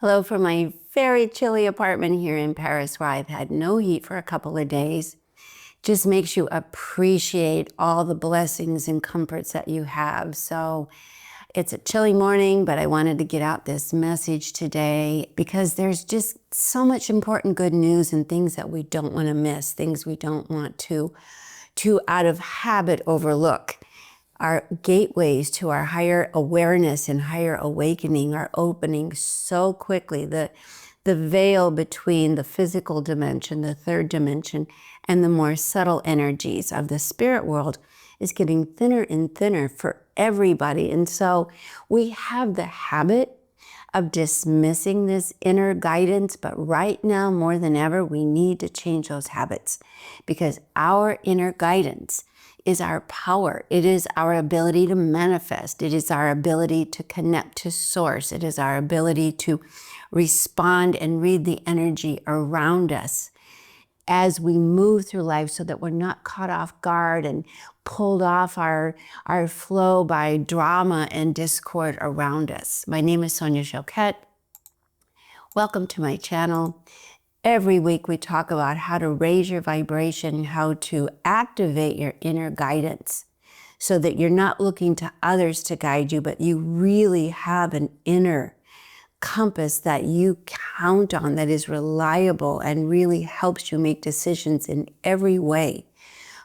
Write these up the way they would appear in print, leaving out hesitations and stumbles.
Hello from my very chilly apartment here in Paris where I've had no heat for a couple of days. Just makes you appreciate all the blessings and comforts that you have. So it's a chilly morning, but I wanted to get out this message today because there's just so much important good news and things that we don't want to miss, things we don't want to out of habit overlook. Our gateways to our higher awareness and higher awakening are opening so quickly. The veil between the physical dimension, the third dimension, and the more subtle energies of the spirit world is getting thinner and thinner for everybody. And so we have the habit of dismissing this inner guidance, but right now more than ever, we need to change those habits because our inner guidance is our power. It is our ability to manifest. It is our ability to connect to source. It is our ability to respond and read the energy around us as we move through life so that we're not caught off guard and pulled off our flow by drama and discord around us. My name is Sonia Choquette. Welcome to my channel. Every week we talk about how to raise your vibration, how to activate your inner guidance so that you're not looking to others to guide you, but you really have an inner compass that you count on that is reliable and really helps you make decisions in every way,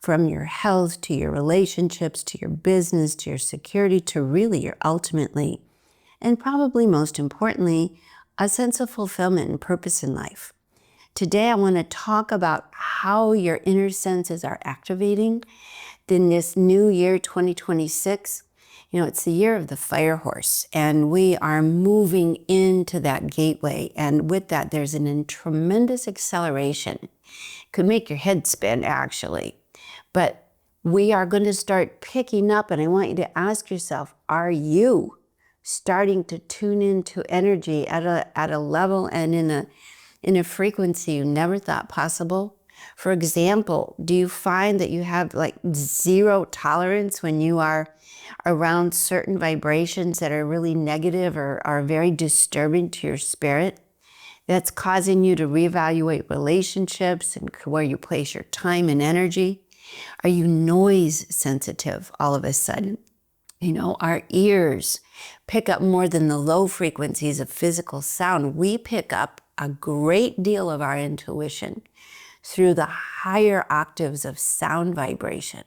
from your health to your relationships, to your business, to your security, to really your ultimately, and probably most importantly, a sense of fulfillment and purpose in life. Today, I want to talk about how your inner senses are activating in this new year, 2026. You know, it's the year of the fire horse, and we are moving into that gateway. And with that, there's a tremendous acceleration. Could make your head spin, actually. But we are going to start picking up, and I want you to ask yourself, are you starting to tune into energy at a level and in a frequency you never thought possible? For example, do you find that you have like zero tolerance when you are around certain vibrations that are really negative or are very disturbing to your spirit? That's causing you to reevaluate relationships and where you place your time and energy? Are you noise sensitive all of a sudden? You know, our ears pick up more than the low frequencies of physical sound. We pick up a great deal of our intuition through the higher octaves of sound vibration.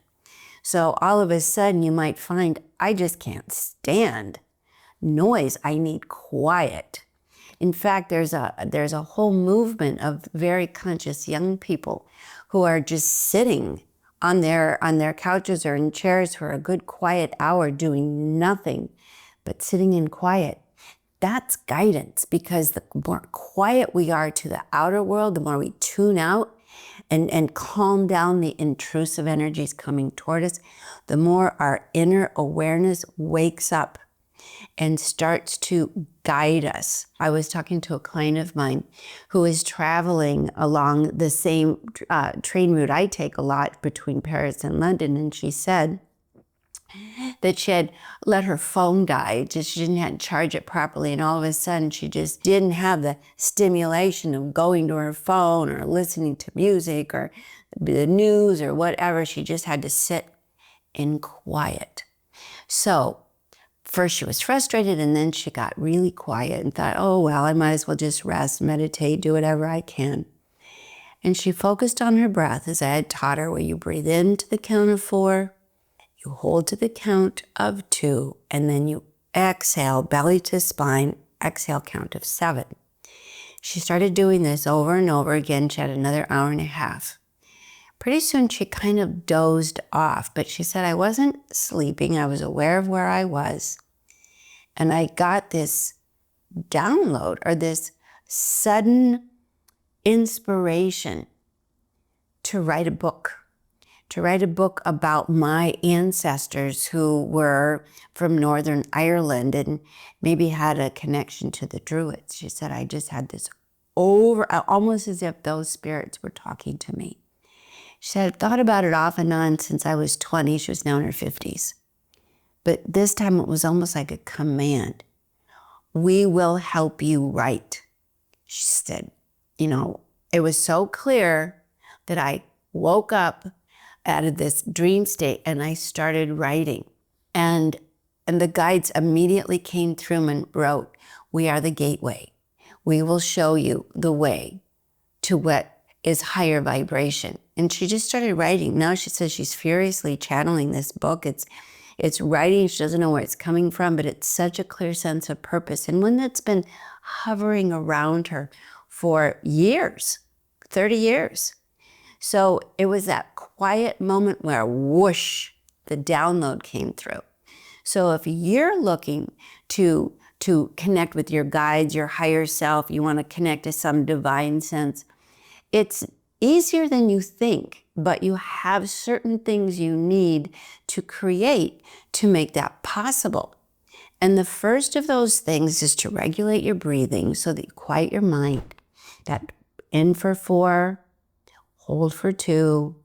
So all of a sudden you might find, I just can't stand noise. I need quiet. In fact, there's a whole movement of very conscious young people who are just sitting on their couches or in chairs for a good quiet hour doing nothing but sitting in quiet. That's guidance, because the more quiet we are to the outer world, the more we tune out and calm down the intrusive energies coming toward us, the more our inner awareness wakes up and starts to guide us. I was talking to a client of mine who is traveling along the same train route I take a lot between Paris and London, and she said that she had let her phone die. She didn't charge it properly, and all of a sudden she just didn't have the stimulation of going to her phone or listening to music or the news or whatever. She just had to sit in quiet. So first she was frustrated, and then she got really quiet and thought, oh, well, I might as well just rest, meditate, do whatever I can. And she focused on her breath as I had taught her, where you breathe into the count of 4, you hold to the count of 2, and then you exhale, belly to spine, exhale, count of 7. She started doing this over and over again. She had another hour and a half. Pretty soon she kind of dozed off, but she said, I wasn't sleeping. I was aware of where I was. And I got this download, or this sudden inspiration to write a book about my ancestors who were from Northern Ireland and maybe had a connection to the Druids. She said, I just had this almost as if those spirits were talking to me. She said, I've thought about it off and on since I was 20. She was now in her 50s. But this time it was almost like a command. we will help you write. She said, it was so clear that I woke up out of this dream state and I started writing. And the guides immediately came through and wrote, "We are the gateway. We will show you the way to what is higher vibration." And she just started writing. Now she says she's furiously channeling this book. It's writing. She doesn't know where it's coming from, but it's such a clear sense of purpose, and one that's been hovering around her for years, 30 years. So it was that quiet moment where whoosh, the download came through. So if you're looking to connect with your guides, your higher self, you want to connect to some divine sense, it's easier than you think, but you have certain things you need to create to make that possible. And the first of those things is to regulate your breathing so that you quiet your mind. That in for 4, hold for 2,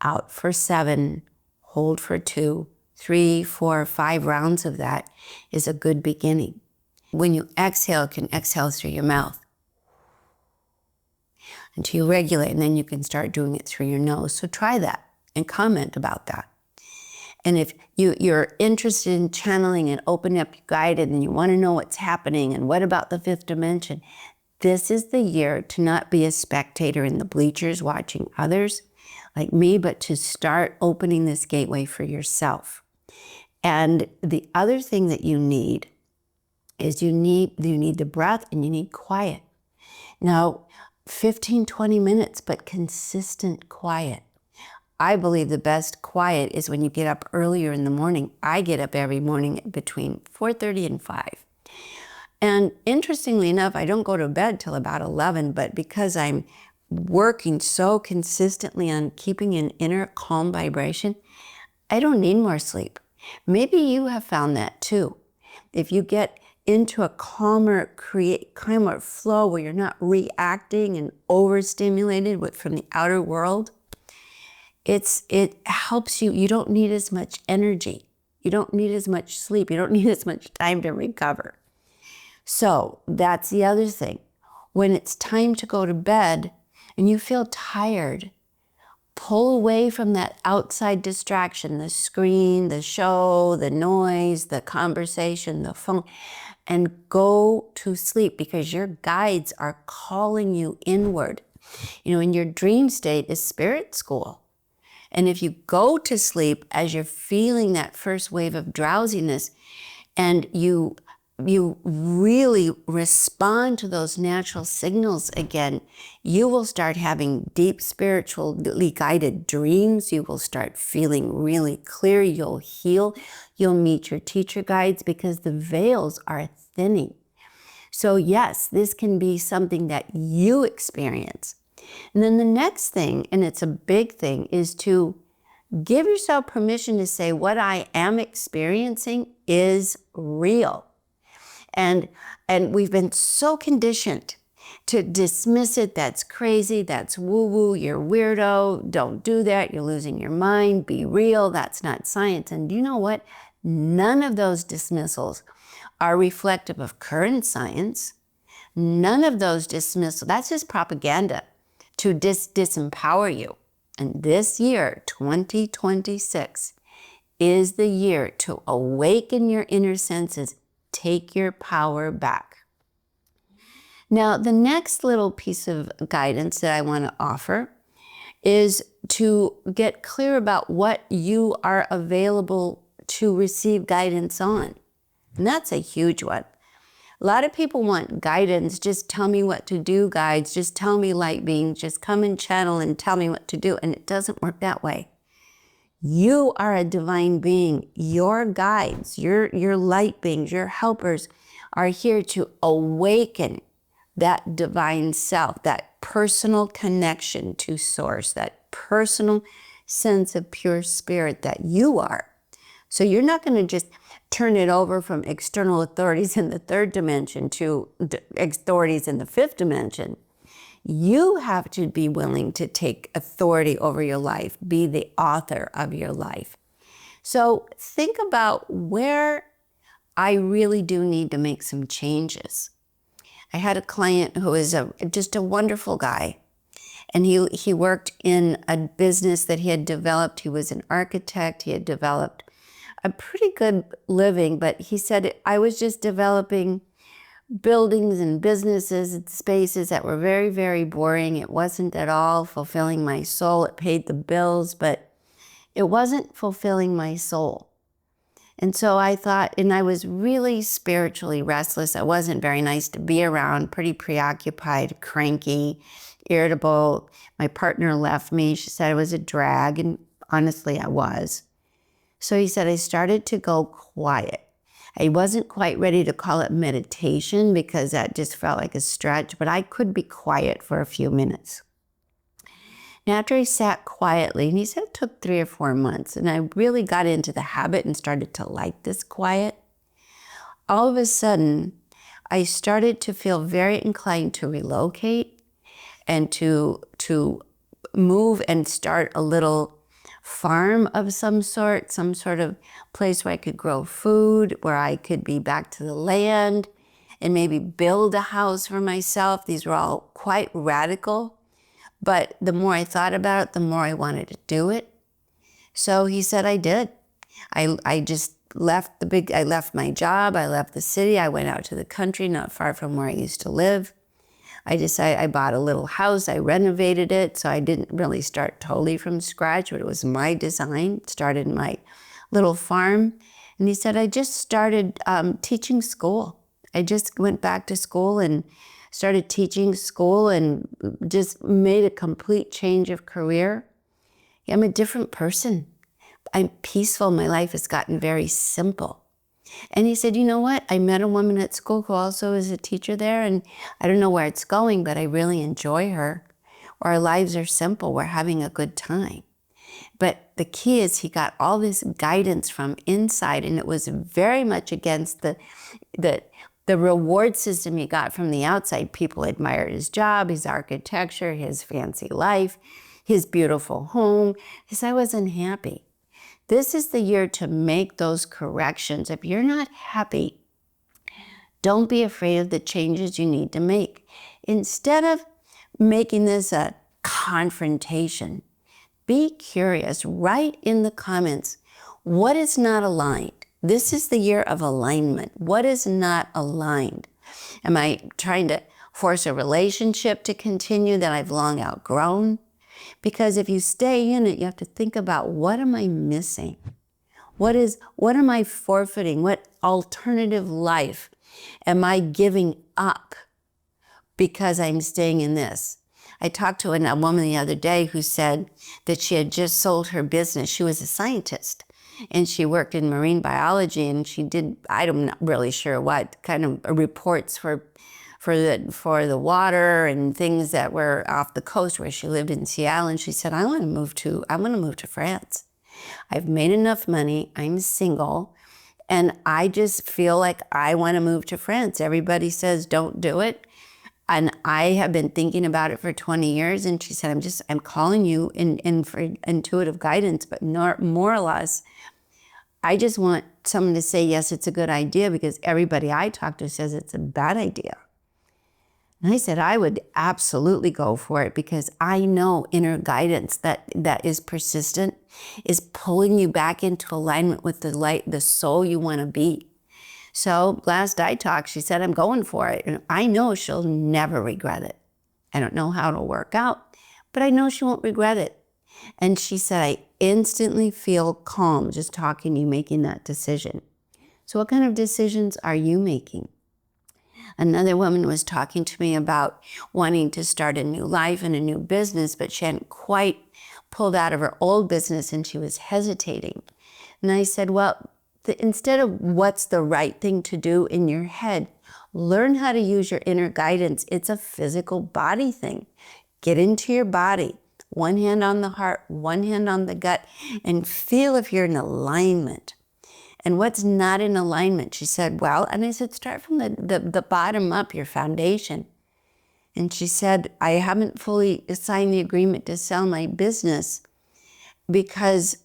out for 7, hold for 2, 3, 4, 5 rounds of that is a good beginning. When you exhale, you can exhale through your mouth until you regulate, and then you can start doing it through your nose. So try that and comment about that. And if you're interested in channeling and opening up your guided and you want to know what's happening and what about the 5th dimension, this is the year to not be a spectator in the bleachers watching others like me, but to start opening this gateway for yourself. And the other thing that you need is you need the breath and you need quiet. Now, 15, 20 minutes, but consistent quiet. I believe the best quiet is when you get up earlier in the morning. I get up every morning between 4:30 and 5. And interestingly enough, I don't go to bed till about 11, but because I'm working so consistently on keeping an inner calm vibration, I don't need more sleep. Maybe you have found that too. If you get into a calmer flow where you're not reacting and overstimulated from the outer world, it helps you. You don't need as much energy. You don't need as much sleep. You don't need as much time to recover. So that's the other thing. When it's time to go to bed and you feel tired, pull away from that outside distraction, the screen, the show, the noise, the conversation, the phone, and go to sleep because your guides are calling you inward. In your dream state is spirit school. And if you go to sleep as you're feeling that first wave of drowsiness and you really respond to those natural signals again, you will start having deep spiritually guided dreams. You will start feeling really clear. You'll heal. You'll meet your teacher guides because the veils are thinning. So yes, this can be something that you experience. And then the next thing, and it's a big thing, is to give yourself permission to say what I am experiencing is real. And we've been so conditioned to dismiss it. That's crazy. That's woo-woo. You're weirdo. Don't do that. You're losing your mind. Be real. That's not science. And you know what? None of those dismissals are reflective of current science. None of those dismissals, that's just propaganda to disempower you. And this year, 2026, is the year to awaken your inner senses. Take your power back. Now, the next little piece of guidance that I want to offer is to get clear about what you are available to receive guidance on. And that's a huge one. A lot of people want guidance. Just tell me what to do, guides. Just tell me, light beings. Just come and channel and tell me what to do. And it doesn't work that way. You are a divine being. Your guides, your light beings, your helpers are here to awaken that divine self, that personal connection to source, that personal sense of pure spirit that you are. So you're not going to just turn it over from external authorities in the 3rd dimension to authorities in the 5th dimension. You have to be willing to take authority over your life, be the author of your life. So think about where I really do need to make some changes. I had a client who is just a wonderful guy. And he worked in a business that he had developed. He was an architect. He had developed a pretty good living, but he said, I was just developing buildings and businesses and spaces that were very, very boring. It wasn't at all fulfilling my soul. It paid the bills, but it wasn't fulfilling my soul. And so I thought, and I was really spiritually restless. I wasn't very nice to be around, pretty preoccupied, cranky, irritable. My partner left me. She said I was a drag, and honestly, I was. So he said I started to go quiet. I wasn't quite ready to call it meditation because that just felt like a stretch, but I could be quiet for a few minutes. Now, after I sat quietly, and he said it took 3 or 4 months, and I really got into the habit and started to like this quiet, all of a sudden, I started to feel very inclined to relocate and to move and start a little farm of some sort of place where I could grow food, where I could be back to the land and maybe build a house for myself. These were all quite radical, but the more I thought about it, the more I wanted to do it. So he said I did. I just left I left my job, I left the city, I went out to the country, not far from where I used to live. I bought a little house, I renovated it, so I didn't really start totally from scratch, but it was my design, started my little farm. And he said, I just started teaching school. I just went back to school and started teaching school and just made a complete change of career. I'm a different person. I'm peaceful. My life has gotten very simple. And he said, you know what? I met a woman at school who also is a teacher there, and I don't know where it's going, but I really enjoy her. Our lives are simple. We're having a good time. But the key is he got all this guidance from inside, and it was very much against the reward system he got from the outside. People admired his job, his architecture, his fancy life, his beautiful home. He said, I was unhappy. This is the year to make those corrections. If you're not happy, don't be afraid of the changes you need to make. Instead of making this a confrontation, be curious. Write in the comments what is not aligned. This is the year of alignment. What is not aligned? Am I trying to force a relationship to continue that I've long outgrown? Because if you stay in it, you have to think about, what am I missing? What am I forfeiting? What alternative life am I giving up because I'm staying in this? I talked to a woman the other day who said that she had just sold her business. She was a scientist and she worked in marine biology, and she did, I'm not really sure what, kind of reports for the water and things that were off the coast where she lived in Seattle. And she said, I want to move to France. I've made enough money. I'm single. And I just feel like I want to move to France. Everybody says, don't do it. And I have been thinking about it for 20 years. And she said, I'm calling you in for intuitive guidance, but more or less, I just want someone to say, yes, it's a good idea, because everybody I talk to says it's a bad idea. And I said, I would absolutely go for it, because I know inner guidance that is persistent is pulling you back into alignment with the light, the soul you want to be. So last I talked, she said, I'm going for it. And I know she'll never regret it. I don't know how it'll work out, but I know she won't regret it. And she said, I instantly feel calm just talking to you, making that decision. So what kind of decisions are you making? Another woman was talking to me about wanting to start a new life and a new business, but she hadn't quite pulled out of her old business and she was hesitating. And I said, well, instead of what's the right thing to do in your head, learn how to use your inner guidance. It's a physical body thing. Get into your body. One hand on the heart, one hand on the gut, and feel if you're in alignment. And what's not in alignment? She said, well, and I said, start from the bottom up, your foundation. And she said, I haven't fully signed the agreement to sell my business because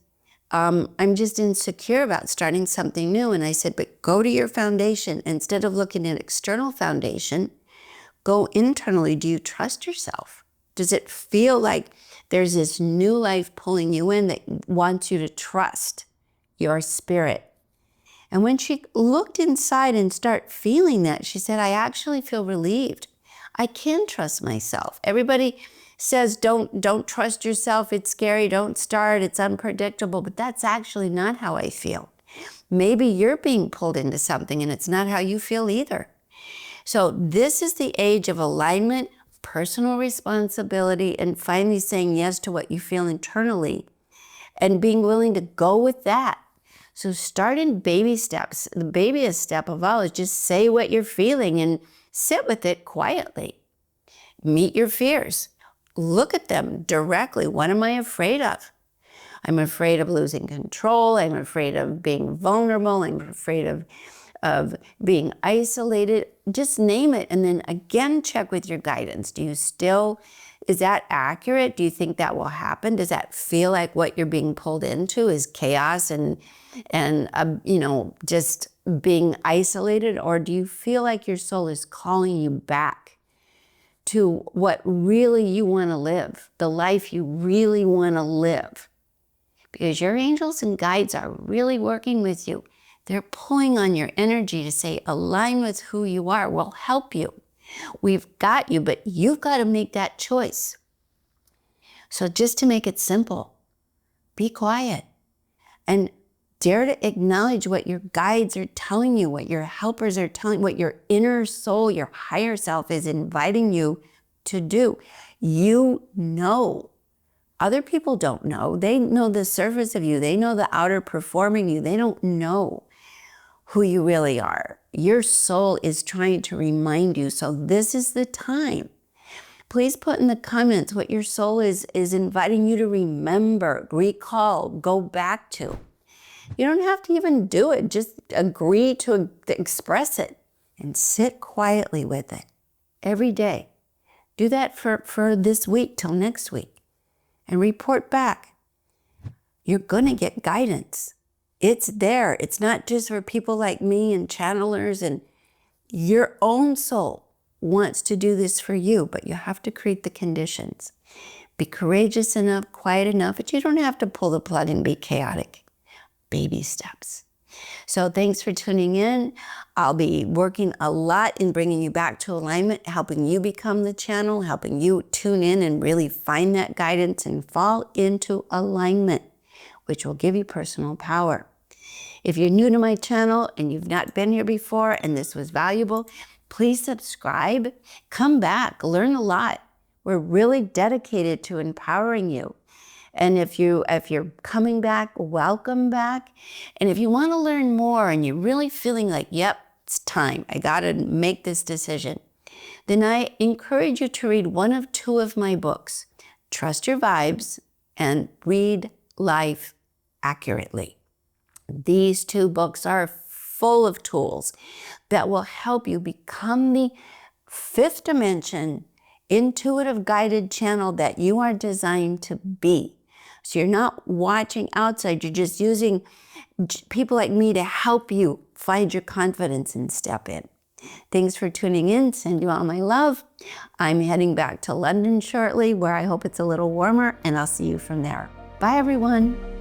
I'm just insecure about starting something new. And I said, but go to your foundation. Instead of looking at external foundation, go internally. Do you trust yourself? Does it feel like there's this new life pulling you in that wants you to trust your spirit? And when she looked inside and started feeling that, she said, I actually feel relieved. I can trust myself. Everybody says, don't trust yourself. It's scary. Don't start. It's unpredictable. But that's actually not how I feel. Maybe you're being pulled into something and it's not how you feel either. So this is the age of alignment, personal responsibility, and finally saying yes to what you feel internally and being willing to go with that. So start in baby steps. The babyest step of all is just say what you're feeling and sit with it quietly. Meet your fears. Look at them directly. What am I afraid of? I'm afraid of losing control. I'm afraid of being vulnerable. I'm afraid of being isolated. Just name it. And then again, check with your guidance. Is that accurate? Do you think that will happen? Does that feel like what you're being pulled into is chaos and just being isolated? Or do you feel like your soul is calling you back to what really you want to live, the life you really want to live? Because your angels and guides are really working with you. They're pulling on your energy to say, align with who you are. We'll help you. We've got you, but you've got to make that choice. So just to make it simple, be quiet and dare to acknowledge what your guides are telling you, what your helpers are telling you, what your inner soul, your higher self is inviting you to do. You know. Other people don't know. They know the surface of you. They know the outer performing you. They don't know who you really are. Your soul is trying to remind you. So this is the time. Please put in the comments what your soul is inviting you to remember, recall, go back to. You don't have to even do it. Just agree to express it and sit quietly with it every day. Do that for this week till next week and report back. You're going to get guidance. It's there. It's not just for people like me and channelers, and your own soul wants to do this for you, but you have to create the conditions. Be courageous enough, quiet enough, but you don't have to pull the plug and be chaotic. Baby steps. So thanks for tuning in. I'll be working a lot in bringing you back to alignment, helping you become the channel, helping you tune in and really find that guidance and fall into alignment, which will give you personal power. If you're new to my channel and you've not been here before and this was valuable, please subscribe, come back, learn a lot. We're really dedicated to empowering you. And if you're coming back, welcome back. And if you want to learn more and you're really feeling like, yep, it's time, I got to make this decision, then I encourage you to read one of two of my books, Trust Your Vibes and Read Life Accurately. These two books are full of tools that will help you become the fifth dimension, intuitive guided channel that you are designed to be. So you're not watching outside, you're just using people like me to help you find your confidence and step in. Thanks for tuning in. Send you all my love. I'm heading back to London shortly, where I hope it's a little warmer, and I'll see you from there. Bye, everyone.